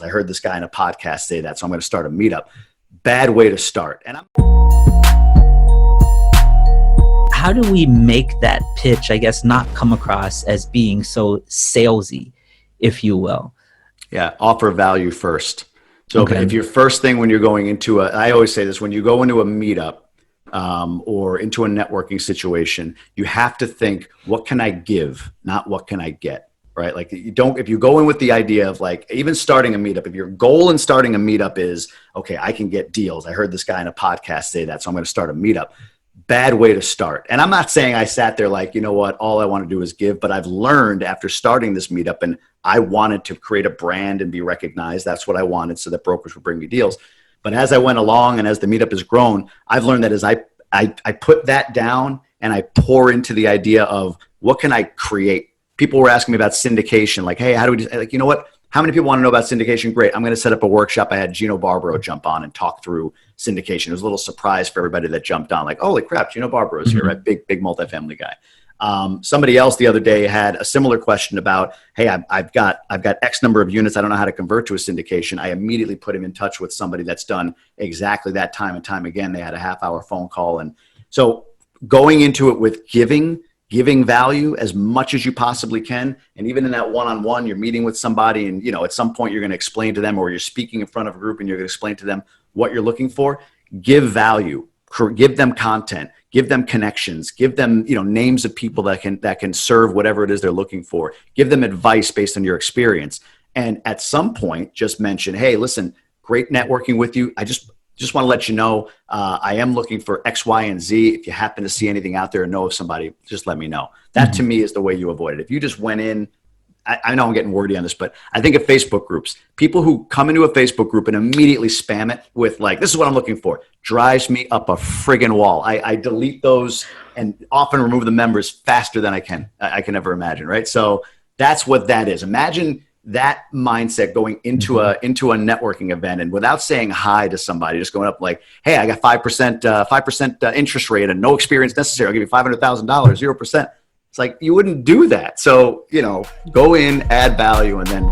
I heard this guy in a podcast say that, so I'm going to start a meetup. Bad way to start. How do we make that pitch, I guess, not come across as being so salesy, if you will? Yeah, offer value first. So if your first thing when you're going into I always say this, when you go into a meetup or into a networking situation, you have to think, what can I give, not what can I get? Right? Like if you go in with the idea of like, even starting a meetup, if your goal in starting a meetup is, okay, I can get deals. I heard this guy in a podcast say that, so I'm going to start a meetup. Bad way to start. And I'm not saying I sat there like, you know what, all I want to do is give, but I've learned after starting this meetup, and I wanted to create a brand and be recognized. That's what I wanted, so that brokers would bring me deals. But as I went along and as the meetup has grown, I've learned that as I put that down and I pour into the idea of what can I create. People were asking me about syndication, like, hey, how do we do, like, you know what? How many people want to know about syndication? Great. I'm going to set up a workshop. I had Gino Barbaro jump on and talk through syndication. It was a little surprise for everybody that jumped on, like, holy crap, Gino Barbaro's here, right? Big multifamily guy. Somebody else the other day had a similar question about, hey, I've got X number of units. I don't know how to convert to a syndication. I immediately put him in touch with somebody that's done exactly that time and time again. They had a half-hour phone call. And so going into it with giving value as much as you possibly can. And even in that one-on-one, you're meeting with somebody and, you know, at some point you're going to explain to them, or you're speaking in front of a group and you're going to explain to them what you're looking for. Give value, give them content, give them connections, give them, you know, names of people that can serve whatever it is they're looking for. Give them advice based on your experience. And at some point, just mention, hey, listen, great networking with you. I just want to let you know, I am looking for X, Y, and Z. If you happen to see anything out there or know of somebody, just let me know. That to me is the way you avoid it. If you just went in, I know I'm getting wordy on this, but I think of Facebook groups. People who come into a Facebook group and immediately spam it with like, this is what I'm looking for, drives me up a friggin' wall. I delete those and often remove the members faster than I can ever imagine, right? So that's what that is. Imagine that mindset going into a networking event, and without saying hi to somebody, just going up like, hey, I got 5% interest rate and no experience necessary. I'll give you $500,000, 0%. It's like, you wouldn't do that. So, you know, go in, add value, and then